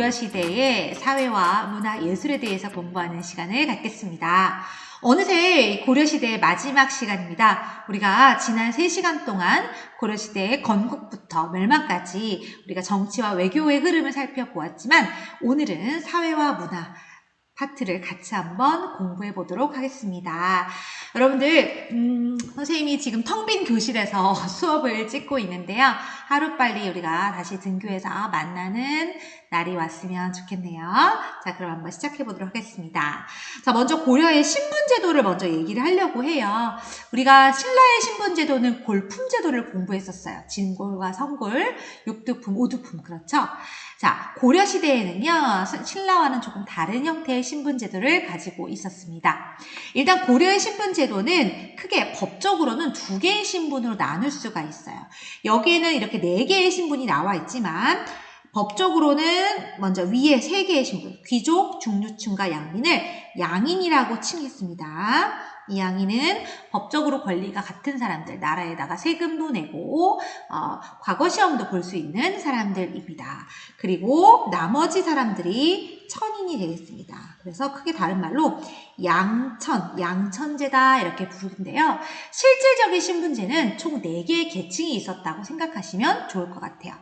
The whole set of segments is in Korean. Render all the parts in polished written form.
고려시대의 사회와 문화, 예술에 대해서 공부하는 시간을 갖겠습니다. 어느새 고려시대의 마지막 시간입니다. 우리가 지난 3시간 동안 고려시대의 건국부터 멸망까지 우리가 정치와 외교의 흐름을 살펴보았지만 오늘은 사회와 문화 파트를 같이 한번 공부해 보도록 하겠습니다. 여러분들 선생님이 지금 텅 빈 교실에서 수업을 찍고 있는데요. 하루빨리 우리가 다시 등교해서 만나는 날이 왔으면 좋겠네요. 자, 그럼 한번 시작해 보도록 하겠습니다. 자, 먼저 고려의 신분제도를 먼저 얘기를 하려고 해요. 우리가 신라의 신분제도는 골품제도를 공부했었어요. 진골과 성골, 육두품, 오두품, 그렇죠? 자, 고려시대에는요, 신라와는 조금 다른 형태의 신분제도를 가지고 있었습니다. 일단 고려의 신분제도는 크게 법적으로는 2개의 신분으로 나눌 수가 있어요. 여기에는 이렇게 4개의 신분이 나와 있지만 법적으로는 먼저 위에 3개의 신분, 귀족, 중류층과 양민을 양인이라고 칭했습니다. 이 양인은 법적으로 권리가 같은 사람들, 나라에다가 세금도 내고 과거 시험도 볼 수 있는 사람들입니다. 그리고 나머지 사람들이 천인이 되겠습니다. 그래서 크게 다른 말로 양천제다 이렇게 부르는데요. 실질적인 신분제는 총 4개의 계층이 있었다고 생각하시면 좋을 것 같아요.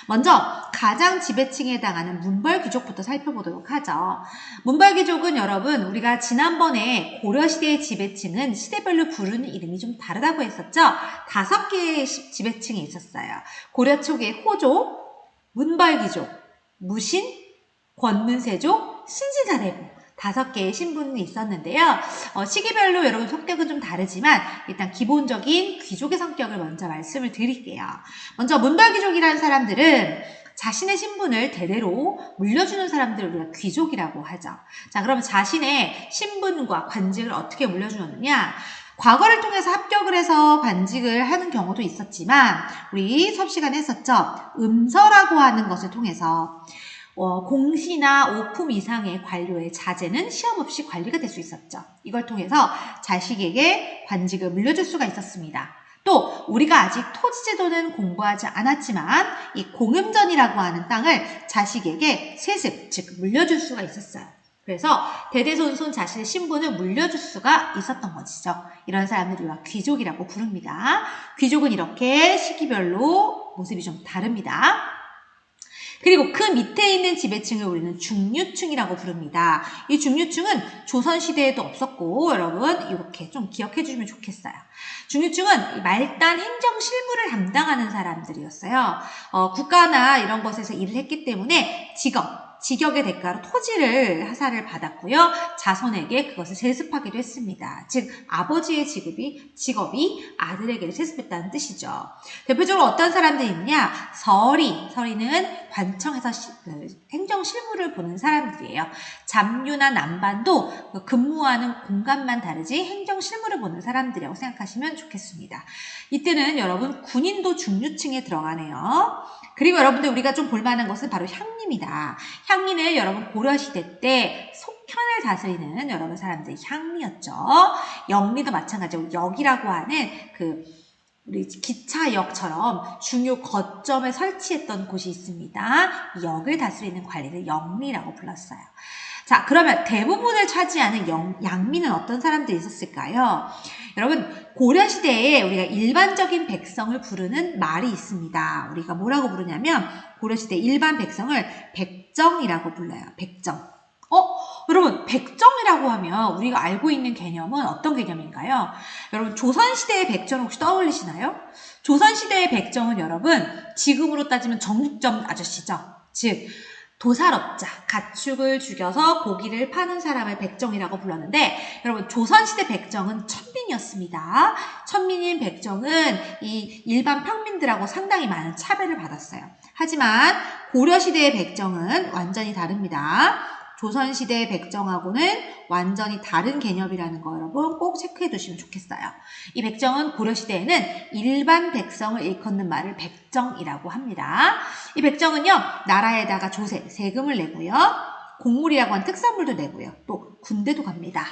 먼저 가장 지배층에 해당하는 문벌귀족부터 살펴보도록 하죠. 문벌귀족은 여러분 우리가 지난번에 고려시대의 지배층은 시대별로 부르는 이름이 좀 다르다고 했었죠. 5개의 지배층이 있었어요. 고려 초기에 호족, 문벌귀족, 무신, 권문세족, 신진사대부 5개의 신분이 있었는데요. 시기별로 여러분 성격은 좀 다르지만 일단 기본적인 귀족의 성격을 먼저 말씀을 드릴게요. 먼저 문벌귀족이라는 사람들은 자신의 신분을 대대로 물려주는 사람들을 우리가 귀족이라고 하죠. 자, 그러면 자신의 신분과 관직을 어떻게 물려주느냐? 과거를 통해서 합격을 해서 관직을 하는 경우도 있었지만 우리 수업 시간에 했었죠. 음서라고 하는 것을 통해서 공시나 5품 이상의 관료의 자제는 시험 없이 관리가 될 수 있었죠. 이걸 통해서 자식에게 관직을 물려줄 수가 있었습니다. 또 우리가 아직 토지제도는 공부하지 않았지만 이 공음전이라고 하는 땅을 자식에게 세습, 즉 물려줄 수가 있었어요. 그래서 대대손손 자신의 신분을 물려줄 수가 있었던 것이죠. 이런 사람들을 우리가 귀족이라고 부릅니다. 귀족은 이렇게 시기별로 모습이 좀 다릅니다. 그리고 그 밑에 있는 지배층을 우리는 중류층이라고 부릅니다. 이 중류층은 조선시대에도 없었고 여러분 이렇게 좀 기억해 주시면 좋겠어요. 중류층은 말단 행정 실무를 담당하는 사람들이었어요. 국가나 이런 것에서 일을 했기 때문에 직역의 대가로 토지를 하사를 받았고요. 자손에게 그것을 세습하기도 했습니다. 즉 아버지의 직업이 아들에게 세습했다는 뜻이죠. 대표적으로 어떤 사람들이 있냐? 서리는 관청에서 행정 실무를 보는 사람들이에요. 잡류나 남반도 근무하는 공간만 다르지 행정 실무를 보는 사람들이라고 생각하시면 좋겠습니다. 이때는 여러분 군인도 중류층에 들어가네요. 그리고 여러분들 우리가 좀 볼만한 것은 바로 향리입니다. 향리는 여러분 고려시대 때 속현을 다스리는 여러분 사람들이 향리였죠. 영리도 마찬가지고 역이라고 하는 우리 기차역처럼 중요 거점에 설치했던 곳이 있습니다. 이 역을 다스리는 관리를 영리라고 불렀어요. 자, 그러면 대부분을 차지하는 양민은 어떤 사람들이 있었을까요? 여러분, 고려시대에 우리가 일반적인 백성을 부르는 말이 있습니다. 우리가 뭐라고 부르냐면 고려시대 일반 백성을 백정이라고 불러요. 백정. 여러분, 백정이라고 하면 우리가 알고 있는 개념은 어떤 개념인가요? 여러분, 조선시대의 백정 혹시 떠올리시나요? 조선시대의 백정은 여러분, 지금으로 따지면 정육점 아저씨죠. 즉, 도살업자, 가축을 죽여서 고기를 파는 사람을 백정이라고 불렀는데 여러분 조선시대 백정은 천민이었습니다. 천민인 백정은 이 일반 평민들하고 상당히 많은 차별을 받았어요. 하지만 고려시대의 백정은 완전히 다릅니다. 조선시대의 백정하고는 완전히 다른 개념이라는 거 여러분 꼭 체크해 두시면 좋겠어요. 이 백정은 고려시대에는 일반 백성을 일컫는 말을 백정이라고 합니다. 이 백정은요, 나라에다가 조세, 세금을 내고요, 곡물이라고 하는 특산물도 내고요, 또 군대도 갑니다.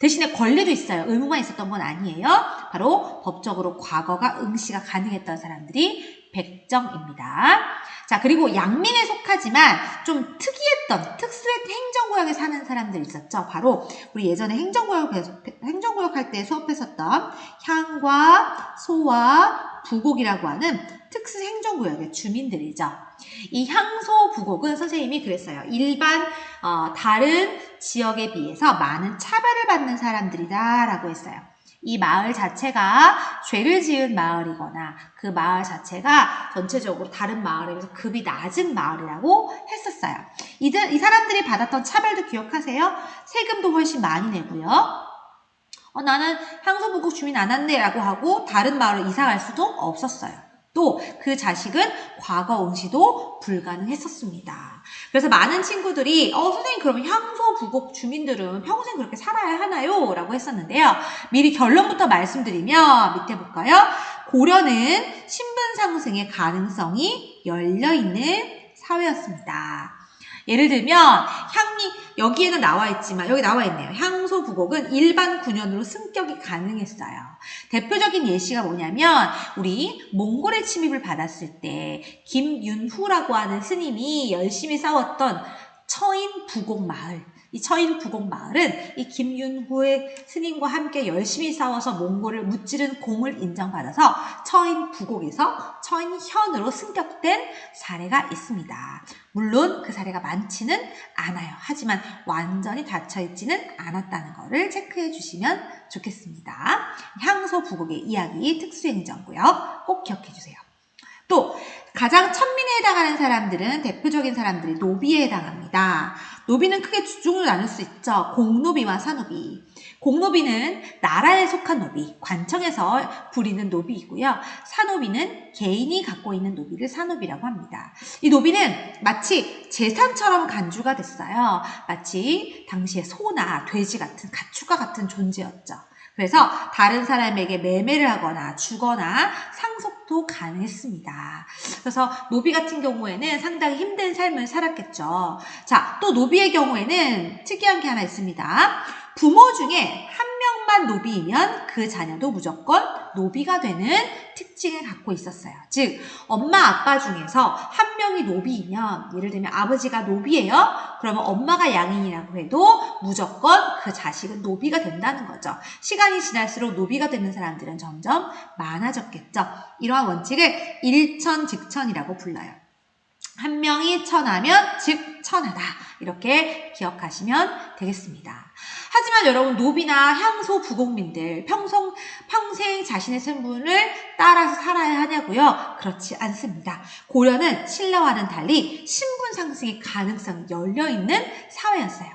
대신에 권리도 있어요. 의무만 있었던 건 아니에요. 바로 법적으로 과거가 응시가 가능했던 사람들이 백정입니다. 자, 그리고 양민에 속하지만 좀 특이했던 특수한 행정구역에 사는 사람들 있었죠. 바로 우리 예전에 행정구역 할 때 수업했었던 향과 소와 부곡이라고 하는 특수 행정구역의 주민들이죠. 이 향소 부곡은 선생님이 그랬어요. 일반 다른 지역에 비해서 많은 차별을 받는 사람들이다 라고 했어요. 이 마을 자체가 죄를 지은 마을이거나 그 마을 자체가 전체적으로 다른 마을에 비해서 급이 낮은 마을이라고 했었어요. 이 사람들이 받았던 차별도 기억하세요? 세금도 훨씬 많이 내고요. 나는 향소부곡 주민 안 한대 라고 하고 다른 마을로 이사 갈 수도 없었어요. 또 그 자식은 과거 응시도 불가능했었습니다. 그래서 많은 친구들이 선생님 그러면 향소부곡 주민들은 평생 그렇게 살아야 하나요? 라고 했었는데요. 미리 결론부터 말씀드리면 밑에 볼까요? 고려는 신분 상승의 가능성이 열려있는 사회였습니다. 예를 들면 여기에는 나와 있지만 여기 나와 있네요. 향소 부곡은 일반 군현으로 승격이 가능했어요. 대표적인 예시가 뭐냐면 우리 몽골의 침입을 받았을 때 김윤후라고 하는 스님이 열심히 싸웠던 처인 부곡 마을. 이 처인 부곡 마을은 이 김윤후의 스님과 함께 열심히 싸워서 몽골을 무찌른 공을 인정받아서 처인 부곡에서 처인현으로 승격된 사례가 있습니다. 물론 그 사례가 많지는 않아요. 하지만 완전히 닫혀있지는 않았다는 것을 체크해 주시면 좋겠습니다. 향소 부곡의 이야기 특수행정구역 꼭 기억해 주세요. 또 가장 천민에 해당하는 사람들은 대표적인 사람들이 노비에 해당합니다. 노비는 크게 두 종류로 나눌 수 있죠. 공노비와 사노비. 공노비는 나라에 속한 노비, 관청에서 부리는 노비이고요. 사노비는 개인이 갖고 있는 노비를 사노비라고 합니다. 이 노비는 마치 재산처럼 간주가 됐어요. 마치 당시에 소나 돼지 같은 가축과 같은 존재였죠. 그래서 다른 사람에게 매매를 하거나 주거나 상속도 가능했습니다. 그래서 노비 같은 경우에는 상당히 힘든 삶을 살았겠죠. 자, 또 노비의 경우에는 특이한 게 하나 있습니다. 부모 중에 한 명만 노비이면 그 자녀도 무조건 노비가 되는 특징을 갖고 있었어요. 즉 엄마 아빠 중에서 한 명이 노비이면 예를 들면 아버지가 노비예요. 그러면 엄마가 양인이라고 해도 무조건 그 자식은 노비가 된다는 거죠. 시간이 지날수록 노비가 되는 사람들은 점점 많아졌겠죠. 이러한 원칙을 일천즉천이라고 불러요. 한 명이 천하면 즉 천하다. 이렇게 기억하시면 되겠습니다. 하지만 여러분 노비나 향소 부곡민들 평생 자신의 신분을 따라서 살아야 하냐고요? 그렇지 않습니다. 고려는 신라와는 달리 신분 상승의 가능성이 열려있는 사회였어요.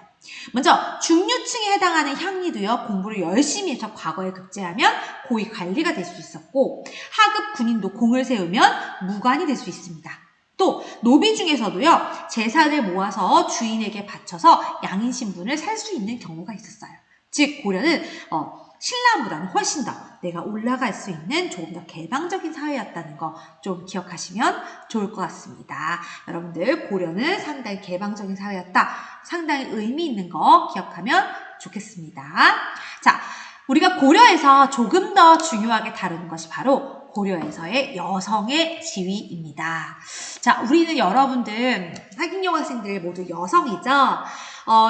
먼저 중류층에 해당하는 향리도요. 공부를 열심히 해서 과거에 급제하면 고위 관리가 될 수 있었고 하급 군인도 공을 세우면 무관이 될 수 있습니다. 또 노비 중에서도요. 재산을 모아서 주인에게 바쳐서 양인 신분을 살 수 있는 경우가 있었어요. 즉 고려는 신라보다는 훨씬 더 내가 올라갈 수 있는 조금 더 개방적인 사회였다는 거 좀 기억하시면 좋을 것 같습니다. 여러분들 고려는 상당히 개방적인 사회였다. 상당히 의미 있는 거 기억하면 좋겠습니다. 자, 우리가 고려에서 조금 더 중요하게 다루는 것이 바로 고려에서의 여성의 지위입니다. 자, 우리는 여러분들 사గిం여고 학생들 모두 여성이죠.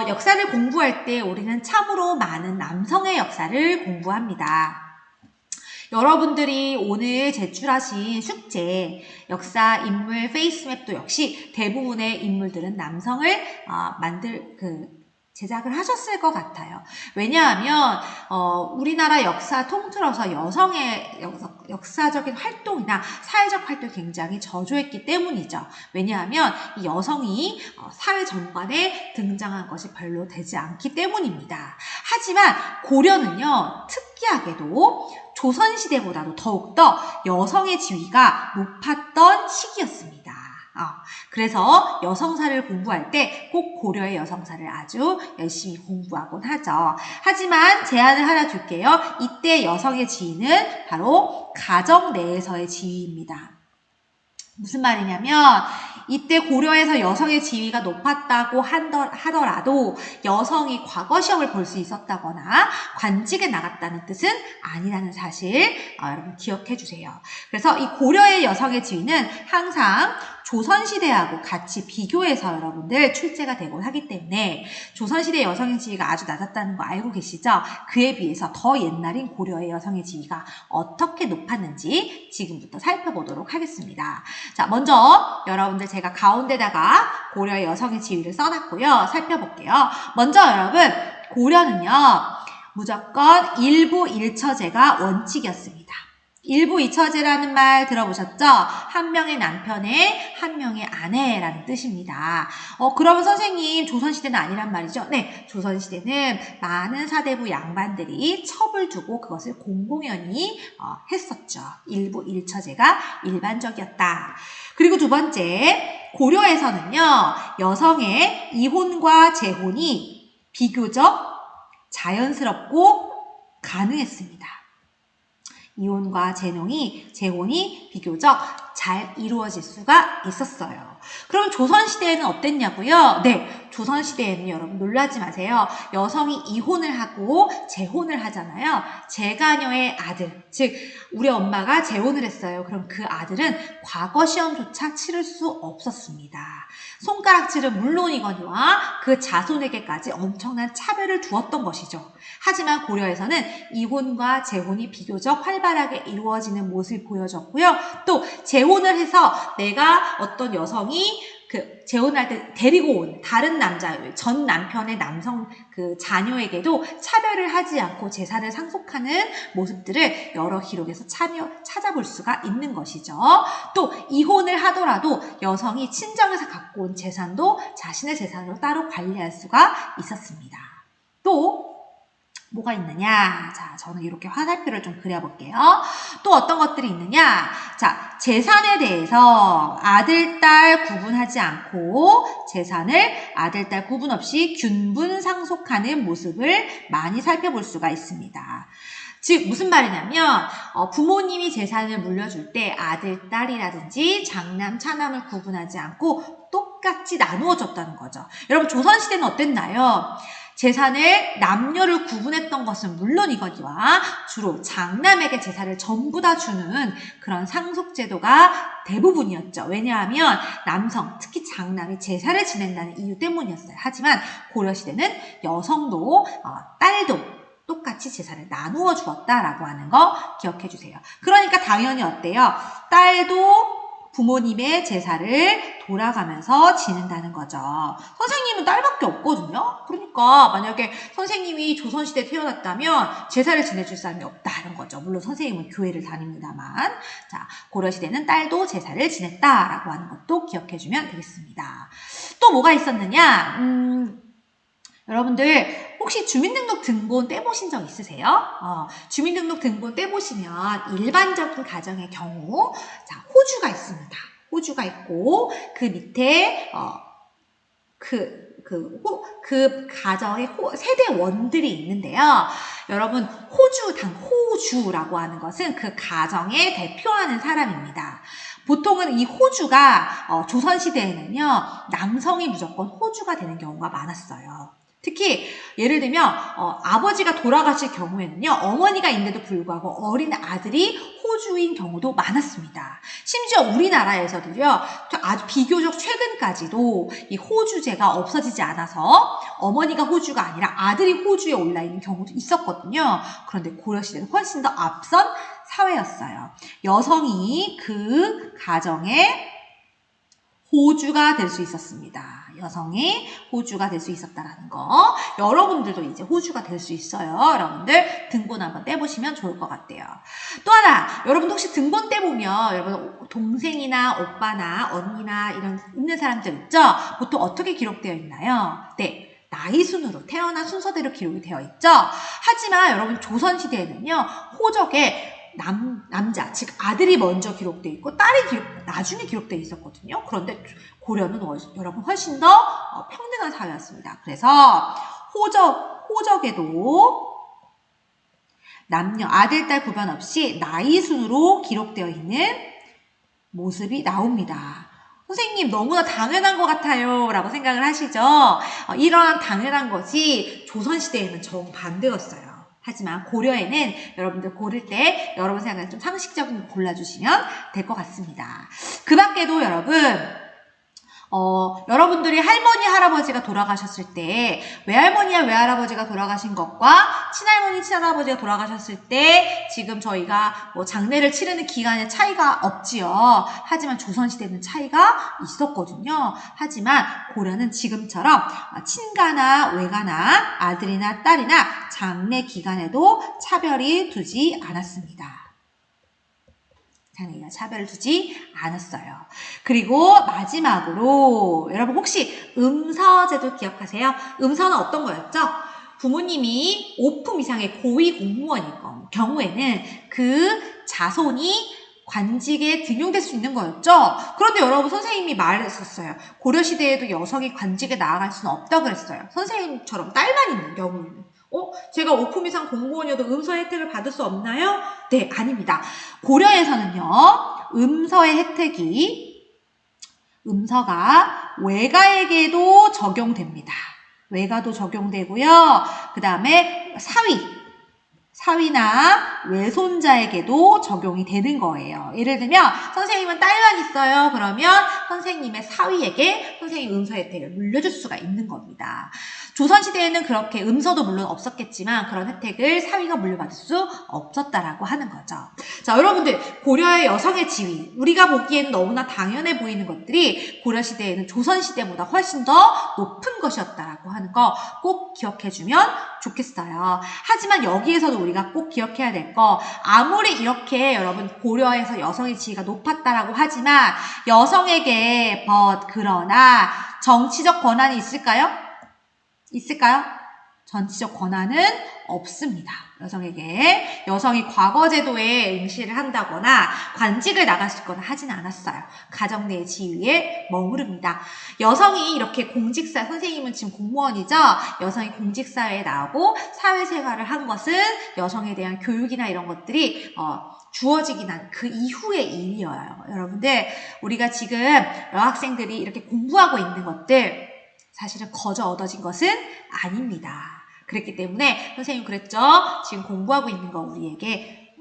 역사를 공부할 때 우리는 참으로 많은 남성의 역사를 공부합니다. 여러분들이 오늘 제출하신 숙제, 역사, 인물, 페이스맵도 역시 대부분의 인물들은 남성을 제작을 하셨을 것 같아요. 왜냐하면 우리나라 역사 통틀어서 여성의 역사적인 활동이나 사회적 활동이 굉장히 저조했기 때문이죠. 왜냐하면 이 여성이 사회 전반에 등장한 것이 별로 되지 않기 때문입니다. 하지만 고려는요. 특이하게도 조선시대보다도 더욱더 여성의 지위가 높았던 시기였습니다. 그래서 여성사를 공부할 때 꼭 고려의 여성사를 아주 열심히 공부하곤 하죠. 하지만 제안을 하나 줄게요. 이때 여성의 지위는 바로 가정 내에서의 지위입니다. 무슨 말이냐면 이때 고려에서 여성의 지위가 높았다고 하더라도 여성이 과거 시험을 볼 수 있었다거나 관직에 나갔다는 뜻은 아니라는 사실 여러분 기억해 주세요. 그래서 이 고려의 여성의 지위는 항상 조선시대하고 같이 비교해서 여러분들 출제가 되곤 하기 때문에 조선시대 여성의 지위가 아주 낮았다는 거 알고 계시죠? 그에 비해서 더 옛날인 고려의 여성의 지위가 어떻게 높았는지 지금부터 살펴보도록 하겠습니다. 자, 먼저 여러분들 제가 가운데다가 고려의 여성의 지위를 써놨고요. 살펴볼게요. 먼저 여러분 고려는요. 무조건 일부 일처제가 원칙이었습니다. 일부 이처제라는 말 들어보셨죠? 한 명의 남편에 한 명의 아내라는 뜻입니다. 그러면 선생님 조선시대는 아니란 말이죠? 네, 조선시대는 많은 사대부 양반들이 첩을 두고 그것을 공공연히 했었죠. 일부 일처제가 일반적이었다. 그리고 두 번째, 고려에서는요. 여성의 이혼과 재혼이 비교적 자연스럽고 가능했습니다. 이혼과 재혼이 비교적 잘 이루어질 수가 있었어요. 그럼 조선시대에는 어땠냐고요? 네, 조선시대에는 여러분 놀라지 마세요. 여성이 이혼을 하고 재혼을 하잖아요. 재가녀의 아들, 즉 우리 엄마가 재혼을 했어요. 그럼 그 아들은 과거 시험조차 치를 수 없었습니다. 손가락질은 물론이거니와 그 자손에게까지 엄청난 차별을 두었던 것이죠. 하지만 고려에서는 이혼과 재혼이 비교적 활발하게 이루어지는 모습을 보여줬고요. 또 재혼을 해서 내가 어떤 여성이 그 재혼할 때 데리고 온 다른 남자, 전 남편의 남성 그 자녀에게도 차별을 하지 않고 재산을 상속하는 모습들을 여러 기록에서 찾아볼 수가 있는 것이죠. 또 이혼을 하더라도 여성이 친정에서 갖고 온 재산도 자신의 재산으로 따로 관리할 수가 있었습니다. 또 뭐가 있느냐? 자, 저는 이렇게 화살표를 좀 그려볼게요. 또 어떤 것들이 있느냐? 자, 재산에 대해서 아들, 딸 구분하지 않고 재산을 아들, 딸 구분 없이 균분 상속하는 모습을 많이 살펴볼 수가 있습니다. 즉 무슨 말이냐면 부모님이 재산을 물려줄 때 아들, 딸이라든지 장남, 차남을 구분하지 않고 똑같이 나누어 줬다는 거죠. 여러분 조선시대는 어땠나요? 재산을 남녀를 구분했던 것은 물론이거니와 주로 장남에게 재산을 전부 다 주는 그런 상속제도가 대부분이었죠. 왜냐하면 남성, 특히 장남이 제사를 지낸다는 이유 때문이었어요. 하지만 고려시대는 여성도 딸도 똑같이 재산을 나누어 주었다라고 하는 거 기억해 주세요. 그러니까 당연히 어때요? 딸도 부모님의 제사를 돌아가면서 지낸다는 거죠. 선생님은 딸밖에 없거든요. 그러니까 만약에 선생님이 조선시대에 태어났다면 제사를 지내줄 사람이 없다는 거죠. 물론 선생님은 교회를 다닙니다만. 자, 고려시대는 딸도 제사를 지냈다라고 하는 것도 기억해주면 되겠습니다. 또 뭐가 있었느냐? 여러분들 혹시 주민등록 등본 떼보신 적 있으세요? 주민등록 등본 떼보시면 일반적인 가정의 경우 자 호주가 있습니다. 호주가 있고 그 밑에 그 가정의 세대원들이 있는데요. 여러분 호주라고 하는 것은 그 가정에 대표하는 사람입니다. 보통은 이 호주가 조선시대에는요. 남성이 무조건 호주가 되는 경우가 많았어요. 특히 예를 들면 아버지가 돌아가실 경우에는요. 어머니가 있는데도 불구하고 어린 아들이 호주인 경우도 많았습니다. 심지어 우리나라에서도요. 아주 비교적 최근까지도 이 호주제가 없어지지 않아서 어머니가 호주가 아니라 아들이 호주에 올라있는 경우도 있었거든요. 그런데 고려시대는 훨씬 더 앞선 사회였어요. 여성이 그 가정에 호주가 될 수 있었습니다. 여성이 호주가 될 수 있었다라는 거. 여러분들도 이제 호주가 될 수 있어요. 여러분들 등본 한번 떼보시면 좋을 것 같아요. 또 하나, 여러분 혹시 등본 떼보면 여러분 동생이나 오빠나 언니나 이런 있는 사람들 있죠? 보통 어떻게 기록되어 있나요? 네. 나이 순으로 태어난 순서대로 기록이 되어 있죠. 하지만 여러분 조선시대에는요. 호적에 남자, 즉 아들이 먼저 기록되어 있고 딸이 나중에 기록되어 있었거든요. 그런데 고려는 여러분 훨씬 더 평등한 사회였습니다. 그래서 호적에도 남녀, 아들, 딸 구분 없이 나이 순으로 기록되어 있는 모습이 나옵니다. 선생님 너무나 당연한 것 같아요 라고 생각을 하시죠. 이러한 당연한 것이 조선시대에는 정반대였어요. 하지만 고려에는 여러분들 고를 때 여러분 생각에 좀 상식적인 거 골라주시면 될 것 같습니다. 그 밖에도 여러분들이 할머니, 할아버지가 돌아가셨을 때 외할머니와 외할아버지가 돌아가신 것과 친할머니, 친할아버지가 돌아가셨을 때 지금 저희가 뭐 장례를 치르는 기간에 차이가 없지요. 하지만 조선시대는 차이가 있었거든요. 하지만 고려는 지금처럼 친가나 외가나 아들이나 딸이나 장례 기간에도 차별이 두지 않았습니다. 장애가 차별을 두지 않았어요. 그리고 마지막으로 여러분 혹시 음서제도 기억하세요? 음서는 어떤 거였죠? 부모님이 5품 이상의 고위 공무원일 경우에는 그 자손이 관직에 등용될 수 있는 거였죠. 그런데 여러분 선생님이 말했었어요. 고려시대에도 여성이 관직에 나아갈 수는 없다고 그랬어요. 선생님처럼 딸만 있는 경우에는. 제가 5품 이상 공무원이어도 음서 혜택을 받을 수 없나요? 네, 아닙니다. 고려에서는요, 음서가 외가에게도 적용됩니다. 외가도 적용되고요. 그 다음에 사위나 외손자에게도 적용이 되는 거예요. 예를 들면 선생님은 딸만 있어요. 그러면 선생님의 사위에게 선생님 음서 혜택을 물려줄 수가 있는 겁니다. 조선시대에는 그렇게 음서도 물론 없었겠지만 그런 혜택을 사위가 물려받을 수 없었다라고 하는 거죠. 자, 여러분들 고려의 여성의 지위, 우리가 보기에는 너무나 당연해 보이는 것들이 고려시대에는 조선시대보다 훨씬 더 높은 것이었다라고 하는 거 꼭 기억해주면 좋겠어요. 하지만 여기에서도 우리가 꼭 기억해야 될 거, 아무리 이렇게 여러분 고려에서 여성의 지위가 높았다라고 하지만 여성에게 그러나 정치적 권한이 있을까요? 정치적 권한은 없습니다. 여성에게 여성이 과거제도에 응시를 한다거나 관직을 나갔거나 하진 않았어요. 가정 내 지위에 머무릅니다. 여성이 이렇게 공직사, 선생님은 지금 공무원이죠? 여성이 공직사회에 나오고 사회생활을 한 것은 여성에 대한 교육이나 이런 것들이 주어지긴 한 그 이후의 일이에요. 여러분들, 우리가 지금 여학생들이 이렇게 공부하고 있는 것들 사실은 거저 얻어진 것은 아닙니다. 그랬기 때문에 선생님 그랬죠? 지금 공부하고 있는 거 우리에게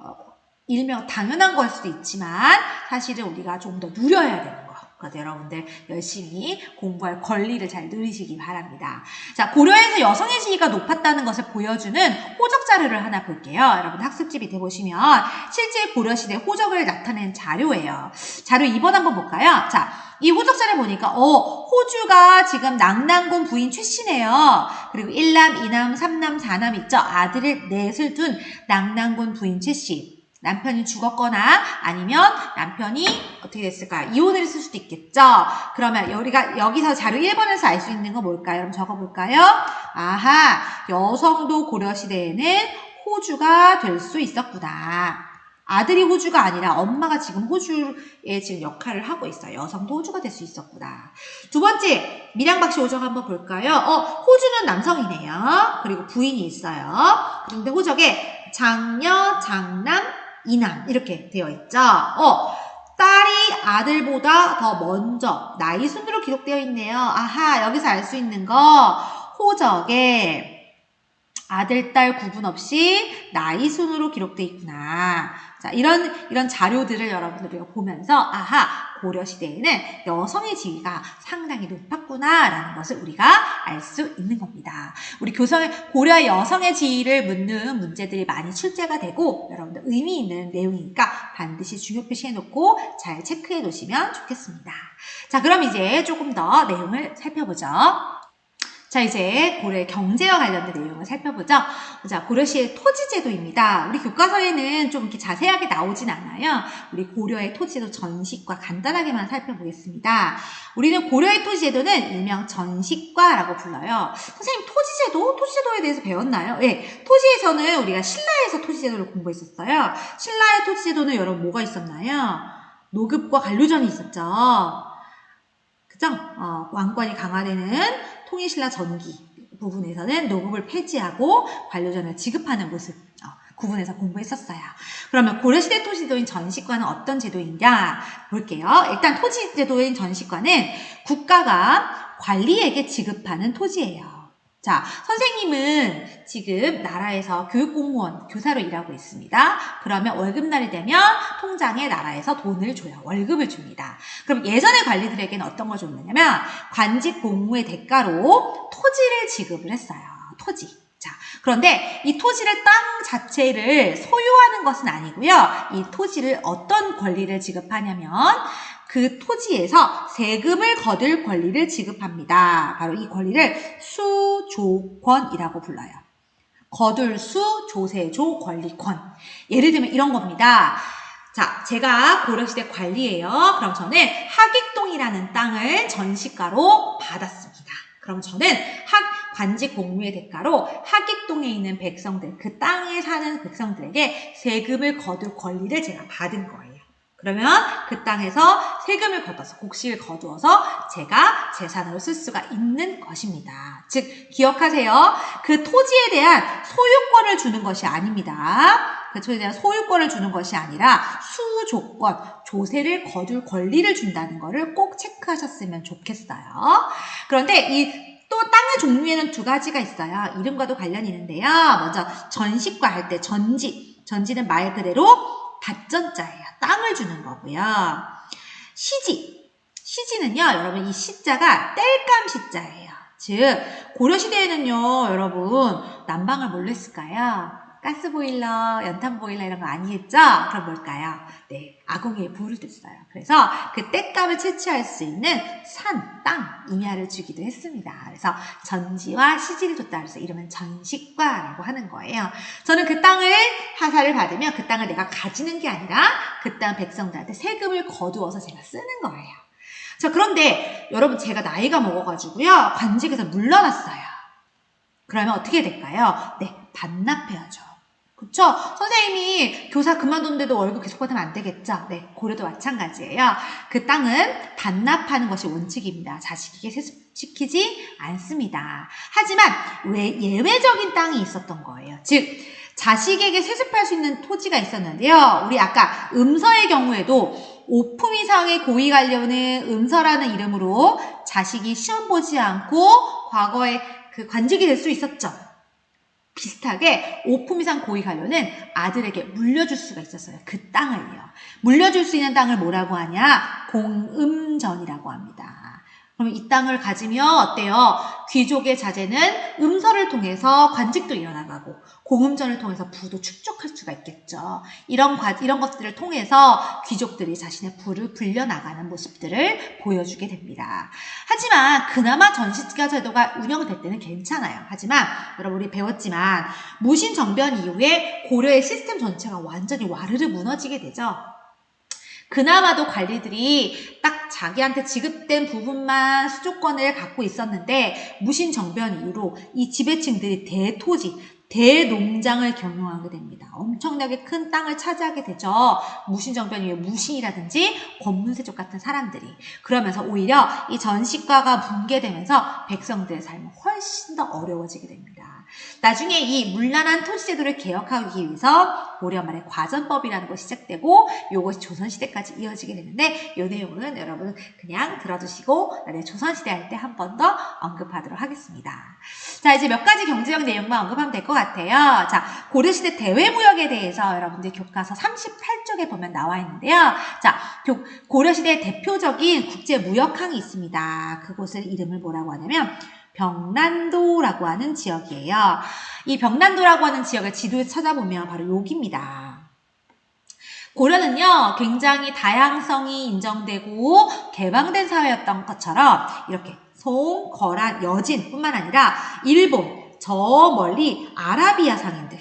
일명 당연한 걸 수도 있지만 사실은 우리가 좀 더 누려야 되는 거. 그래서 여러분들 열심히 공부할 권리를 잘 누리시기 바랍니다. 자, 고려에서 여성의 지위가 높았다는 것을 보여주는 호적 자료를 하나 볼게요. 여러분 학습지 밑에 보시면 실제 고려시대 호적을 나타낸 자료예요. 자료 2번 한번 볼까요? 자, 이 호적 자료 보니까 호주가 지금 낭난군 부인 최씨네요. 그리고 1남, 2남, 3남, 4남 있죠. 아들을 넷을 둔 낭난군 부인 최씨. 남편이 죽었거나 아니면 남편이 어떻게 됐을까요? 이혼을 했을 수도 있겠죠. 그러면 우리가 여기서 자료 1번에서 알 수 있는 건 뭘까요? 여러분 적어볼까요? 아하, 여성도 고려시대에는 호주가 될 수 있었구나. 아들이 호주가 아니라 엄마가 지금 호주의 지금 역할을 하고 있어요. 여성도 호주가 될 수 있었구나. 두 번째, 밀양박씨 호적 한번 볼까요? 호주는 남성이네요. 그리고 부인이 있어요. 그런데 호적에 장녀, 장남, 이남 이렇게 되어 있죠. 딸이 아들보다 더 먼저 나이 순으로 기록되어 있네요. 아하, 여기서 알 수 있는 거 호적에 아들, 딸 구분 없이 나이 순으로 기록되어 있구나. 자, 이런 자료들을 여러분들이 보면서 아하, 고려시대에는 여성의 지위가 상당히 높았구나라는 것을 우리가 알 수 있는 겁니다. 우리 고려의 여성의 지위를 묻는 문제들이 많이 출제가 되고 여러분들 의미 있는 내용이니까 반드시 중요 표시해놓고 잘 체크해 놓으시면 좋겠습니다. 자, 그럼 이제 조금 더 내용을 살펴보죠. 자, 이제 고려의 경제와 관련된 내용을 살펴보죠. 자, 고려시의 토지제도입니다. 우리 교과서에는 좀 이렇게 자세하게 나오진 않아요. 우리 고려의 토지제도 전식과 간단하게만 살펴보겠습니다. 우리는 고려의 토지제도는 일명 전식과라고 불러요. 선생님, 토지제도에 대해서 배웠나요? 네, 토지에서는 우리가 신라에서 토지제도를 공부했었어요. 신라의 토지제도는 여러분 뭐가 있었나요? 노급과 관료전이 있었죠. 그죠? 왕권이 강화되는 통일신라 전기 부분에서는 노급을 폐지하고 관료전을 지급하는 모습, 구분해서 공부했었어요. 그러면 고려시대 토지제도인 전시과는 어떤 제도인가 볼게요. 일단 토지제도인 전시과는 국가가 관리에게 지급하는 토지예요. 자, 선생님은 지금 나라에서 교육공무원, 교사로 일하고 있습니다. 그러면 월급날이 되면 통장에 나라에서 돈을 줘요. 월급을 줍니다. 그럼 예전의 관리들에게는 어떤 걸 줬느냐면 관직 공무의 대가로 토지를 지급을 했어요. 토지. 자, 그런데 이 토지를 땅 자체를 소유하는 것은 아니고요. 이 토지를 어떤 권리를 지급하냐면 그 토지에서 세금을 거둘 권리를 지급합니다. 바로 이 권리를 수조권이라고 불러요. 거둘수, 조세조, 권리권. 예를 들면 이런 겁니다. 자, 제가 고려시대 관리예요. 그럼 저는 하객동이라는 땅을 전시가로 받았습니다. 그럼 저는 관직 공무의 대가로 하객동에 있는 백성들, 그 땅에 사는 백성들에게 세금을 거둘 권리를 제가 받은 거예요. 그러면 그 땅에서 세금을 걷어서 곡식을 거두어서 제가 재산으로 쓸 수가 있는 것입니다. 즉 기억하세요. 그 토지에 대한 소유권을 주는 것이 아닙니다. 그 토지에 대한 소유권을 주는 것이 아니라 수조권, 조세를 거둘 권리를 준다는 것을 꼭 체크하셨으면 좋겠어요. 그런데 또 땅의 종류에는 두 가지가 있어요. 이름과도 관련이 있는데요. 먼저 전시과 할 때 전지는 말 그대로 밭전자예요. 땅을 주는 거고요. 시지는요, 여러분 이 시자가 땔감 시자예요. 즉 고려시대에는요, 여러분 난방을 뭘로 했을까요? 가스보일러, 연탄보일러 이런 거 아니겠죠? 그럼 뭘까요? 네, 아궁이에 불을 뗐어요. 그래서 그 땔감을 채취할 수 있는 산, 땅, 임야를 주기도 했습니다. 그래서 전지와 시지를 줬다 그래서 이름은 전시과라고 하는 거예요. 저는 그 땅을 하사를 받으면 그 땅을 내가 가지는 게 아니라 그 땅 백성들한테 세금을 거두어서 제가 쓰는 거예요. 자, 그런데 여러분 제가 나이가 먹어가지고요. 관직에서 물러났어요. 그러면 어떻게 될까요? 네, 반납해야죠. 그쵸? 선생님이 교사 그만뒀는데도 월급 계속 받으면 안 되겠죠? 네, 고려도 마찬가지예요. 그 땅은 반납하는 것이 원칙입니다. 자식에게 세습시키지 않습니다. 하지만 왜 예외적인 땅이 있었던 거예요. 즉 자식에게 세습할 수 있는 토지가 있었는데요. 우리 아까 음서의 경우에도 오품 이상의 고위 관료는 음서라는 이름으로 자식이 시험 보지 않고 과거에 그 관직이 될 수 있었죠. 비슷하게 오품 이상 고위 관료는 아들에게 물려줄 수가 있었어요. 그 땅을요. 물려줄 수 있는 땅을 뭐라고 하냐? 공음전이라고 합니다. 그럼 이 땅을 가지면 어때요? 귀족의 자제는 음서를 통해서 관직도 이뤄나가고 공음전을 통해서 부도 축적할 수가 있겠죠. 이런 것들을 통해서 귀족들이 자신의 부를 불려나가는 모습들을 보여주게 됩니다. 하지만 그나마 전시가 제도가 운영될 때는 괜찮아요. 하지만 여러분 우리 배웠지만 무신정변 이후에 고려의 시스템 전체가 완전히 와르르 무너지게 되죠. 그나마도 관리들이 딱 자기한테 지급된 부분만 수조권을 갖고 있었는데 무신정변 이후로 이 지배층들이 대토지, 대농장을 경영하게 됩니다. 엄청나게 큰 땅을 차지하게 되죠. 무신정변 이후에 무신이라든지 권문세족 같은 사람들이. 그러면서 오히려 이 전시과가 붕괴되면서 백성들의 삶은 훨씬 더 어려워지게 됩니다. 나중에 이 문란한 토지제도를 개혁하기 위해서 고려 말에 과전법이라는 것이 시작되고 이것이 조선시대까지 이어지게 되는데 이 내용은 여러분 그냥 들어주시고 나중에 조선시대 할 때 한 번 더 언급하도록 하겠습니다. 자, 이제 몇 가지 경제학 내용만 언급하면 될 것 같아요. 자, 고려시대 대외무역에 대해서 여러분들 교과서 38쪽에 보면 나와 있는데요. 자, 고려시대 대표적인 국제무역항이 있습니다. 그곳을 이름을 뭐라고 하냐면 병난도라고 하는 지역이에요. 이 병난도라고 하는 지역을 지도에 찾아보면 바로 여기입니다. 고려는요, 굉장히 다양성이 인정되고 개방된 사회였던 것처럼 이렇게 송, 거란, 여진 뿐만 아니라 일본, 저 멀리 아라비아 상인들,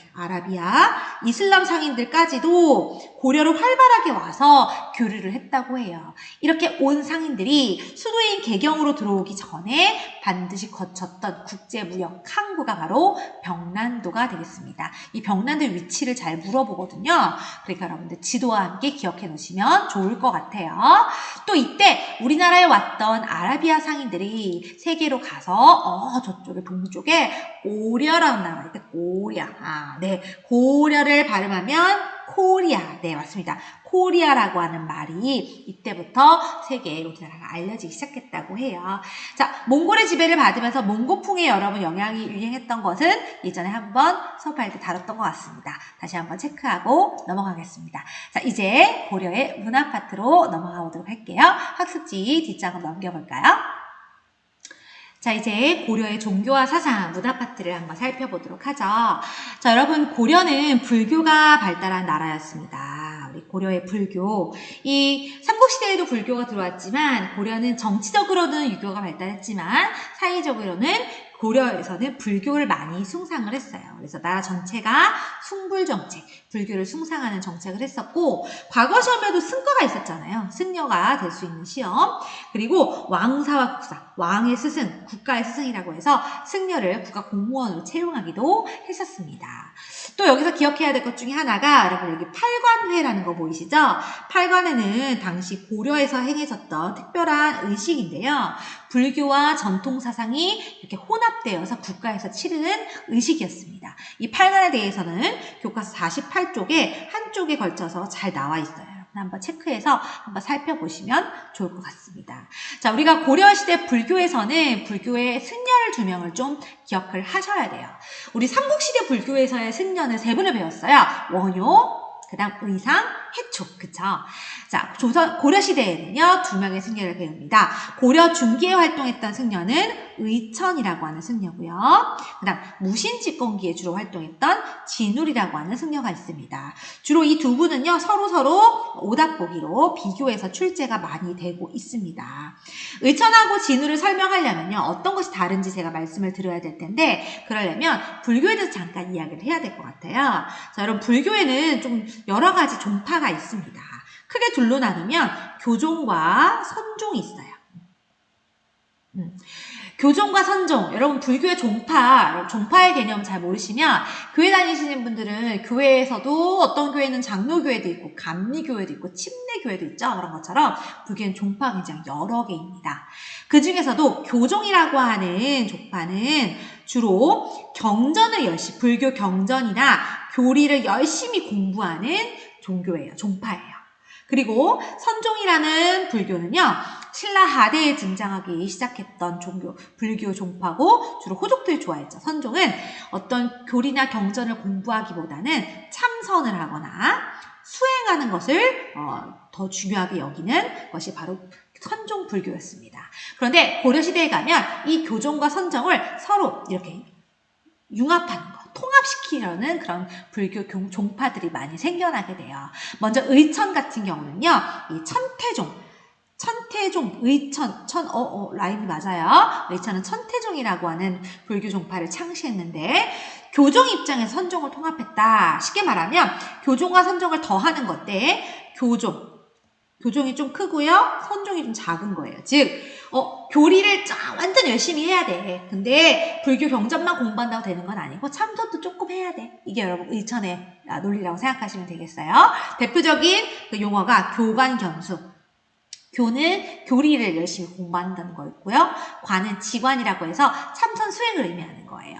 이슬람 상인들까지도 고려로 활발하게 와서 교류를 했다고 해요. 이렇게 온 상인들이 수도인 개경으로 들어오기 전에 반드시 거쳤던 국제무역 항구가 바로 병란도가 되겠습니다. 이 병란도의 위치를 잘 물어보거든요. 그러니까 여러분들 지도와 함께 기억해 놓으시면 좋을 것 같아요. 또 이때 우리나라에 왔던 아라비아 상인들이 세계로 가서 저쪽에 동쪽에 고려라는 나라, 이렇게 고려, 네, 고려를 발음하면 코리아, 네 맞습니다. 코리아라고 하는 말이 이때부터 세계에 우리나라가 알려지기 시작했다고 해요. 자, 몽골의 지배를 받으면서 몽고풍에 여러분 영향이 유행했던 것은 예전에 한번 수업할 때 다뤘던 것 같습니다. 다시 한번 체크하고 넘어가겠습니다. 자, 이제 고려의 문화 파트로 넘어가 보도록 할게요. 학습지 뒷장을 넘겨볼까요? 자, 이제 고려의 종교와 사상, 문화 파트를 한번 살펴보도록 하죠. 자, 여러분, 고려는 불교가 발달한 나라였습니다. 우리 고려의 불교. 이 삼국시대에도 불교가 들어왔지만, 고려는 정치적으로는 유교가 발달했지만, 사회적으로는 고려에서는 불교를 많이 숭상을 했어요. 그래서 나라 전체가 숭불 정책, 불교를 숭상하는 정책을 했었고, 과거 시험에도 승과가 있었잖아요. 승려가 될 수 있는 시험. 그리고 왕사와 국사, 왕의 스승, 국가의 스승이라고 해서 승려를 국가 공무원으로 채용하기도 했었습니다. 또 여기서 기억해야 될 것 중에 하나가 여러분 여기 팔관회라는 거 보이시죠? 팔관회는 당시 고려에서 행해졌던 특별한 의식인데요. 불교와 전통 사상이 이렇게 혼합되어서 국가에서 치르는 의식이었습니다. 이 팔관에 대해서는 교과서 48쪽에 한쪽에 걸쳐서 잘 나와 있어요. 한번 체크해서 한번 살펴보시면 좋을 것 같습니다. 자, 우리가 고려시대 불교에서는 불교의 승려를 2명을 좀 기억을 하셔야 돼요. 우리 삼국시대 불교에서의 승려는 3분을 배웠어요. 원효, 그 다음 의상, 해초, 그쵸? 자, 고려시대에는요, 2명의 승려를 배웁니다. 고려 중기에 활동했던 승려는 의천이라고 하는 승려고요. 그 다음, 무신집권기에 주로 활동했던 진울이라고 하는 승려가 있습니다. 주로 이 2분은요, 서로 오답보기로 비교해서 출제가 많이 되고 있습니다. 의천하고 진울을 설명하려면요, 어떤 것이 다른지 제가 말씀을 드려야 될 텐데, 그러려면 불교에 대해서 잠깐 이야기를 해야 될 것 같아요. 자, 여러분, 불교에는 좀 여러 가지 종파가 있습니다. 크게 둘로 나누면 교종과 선종이 있어요. 교종과 선종, 여러분 불교의 종파의 개념 잘 모르시면 교회 다니시는 분들은 교회에서도 어떤 교회는 장로교회도 있고 감리교회도 있고 침례교회도 있죠. 그런 것처럼 불교는 종파가 굉장히 여러 개입니다. 그 중에서도 교종이라고 하는 종파는 주로 불교 경전이나 교리를 열심히 공부하는 종교예요. 종파예요. 그리고 선종이라는 불교는요. 신라 하대에 등장하기 시작했던 불교 종파고 주로 호족들이 좋아했죠. 선종은 어떤 교리나 경전을 공부하기보다는 참선을 하거나 수행하는 것을 더 중요하게 여기는 것이 바로 선종 불교였습니다. 그런데 고려시대에 가면 이 교종과 선종을 서로 이렇게 융합하는 거, 통합시키려는 그런 불교 종파들이 많이 생겨나게 돼요. 먼저 의천 같은 경우는요, 이 천태종, 의천, 라임이 맞아요. 의천은 천태종이라고 하는 불교 종파를 창시했는데, 교종 입장에서 선종을 통합했다. 쉽게 말하면, 교종과 선종을 더하는 건데, 교종이 좀 크고요, 선종이 좀 작은 거예요. 즉, 교리를 완전 열심히 해야 돼. 근데 불교 경전만 공부한다고 되는 건 아니고 참선도 조금 해야 돼. 이게 여러분 의천의 논리라고 생각하시면 되겠어요. 대표적인 그 용어가 교관견수. 교는 교리를 열심히 공부한다는 거였고요. 관은 지관이라고 해서 참선 수행을 의미하는 거예요.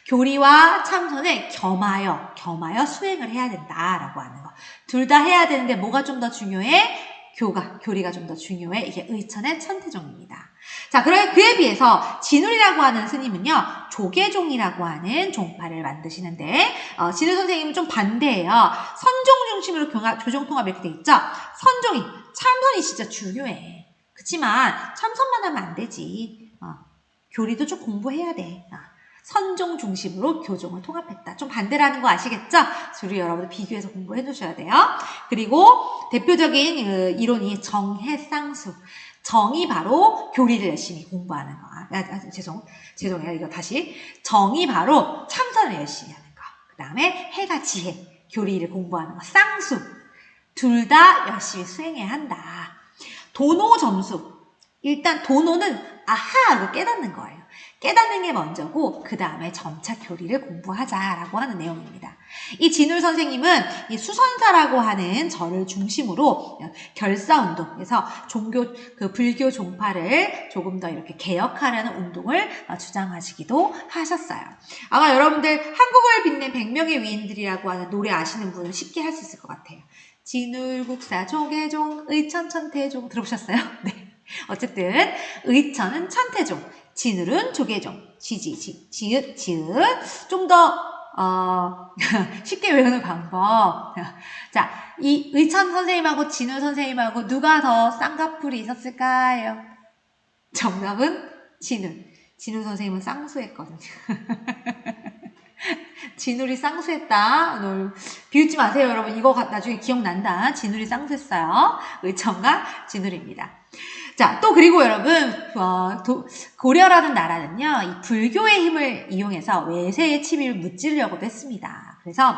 교리와 참선을 겸하여 수행을 해야 된다라고 하는 거. 둘 다 해야 되는데 뭐가 좀 더 중요해? 교리가 좀 더 중요해. 이게 의천의 천태종입니다. 자, 그에 비해서 진울이라고 하는 스님은요, 조계종이라고 하는 종파를 만드시는데, 진울 선생님은 좀 반대예요. 선종 중심으로 교종통합 이렇게 돼 있죠? 선종이, 참선이 진짜 중요해. 그치만, 참선만 하면 안 되지. 교리도 좀 공부해야 돼. 선종 중심으로 교종을 통합했다. 좀 반대라는 거 아시겠죠? 주로 여러분들 비교해서 공부해 두셔야 돼요. 그리고 대표적인 이론이 정해쌍수. 정이 바로 교리를 열심히 공부하는 거. 죄송해요. 이거 다시. 정이 바로 참선을 열심히 하는 거. 그 다음에 해가 지혜. 교리를 공부하는 거. 쌍수. 둘 다 열심히 수행해야 한다. 도노 점수. 일단 도노는 아하! 고 깨닫는 거예요. 깨닫는 게 먼저고 그 다음에 점차 교리를 공부하자라고 하는 내용입니다. 이 진울 선생님은 이 수선사라고 하는 절을 중심으로 결사운동, 그래서 불교 종파를 조금 더 이렇게 개혁하려는 운동을 주장하시기도 하셨어요. 아마 여러분들 한국을 빛낸 100명의 위인들이라고 하는 노래 아시는 분은 쉽게 할 수 있을 것 같아요. 진울국사 조계종 의천천태종 들어보셨어요? 네. 어쨌든 의천은 천태종, 진울은 조계종, 지읒 좀 더 쉽게 외우는 방법. 자, 이 의천 선생님하고 진울 선생님하고 누가 더 쌍꺼풀이 있었을까요? 정답은 진울. 진울 선생님은 쌍수했거든요. 진울이 쌍수했다. 비웃지 마세요, 여러분. 이거 나중에 기억난다. 진울이 쌍수했어요. 의천과 진울입니다. 자, 또 그리고 여러분, 고려라는 나라는요, 이 불교의 힘을 이용해서 외세의 침입을 무찌르려고도 했습니다. 그래서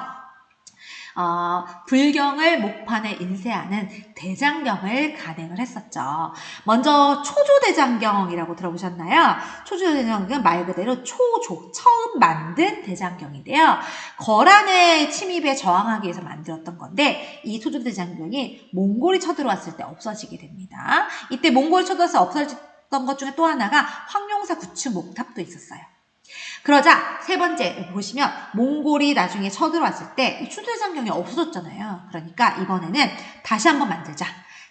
불경을 목판에 인쇄하는 대장경을 간행을 했었죠. 먼저 초조대장경이라고 들어보셨나요? 초조대장경은 말 그대로 처음 만든 대장경인데요. 거란의 침입에 저항하기 위해서 만들었던 건데 이 초조대장경이 몽골이 쳐들어왔을 때 없어지게 됩니다. 이때 몽골이 쳐들어와서 없어졌던 것 중에 또 하나가 황룡사 구축 목탑도 있었어요. 그러자 세 번째 보시면 몽골이 나중에 쳐들어왔을 때 이 초조대장경이 없어졌잖아요. 그러니까 이번에는 다시 한번 만들자.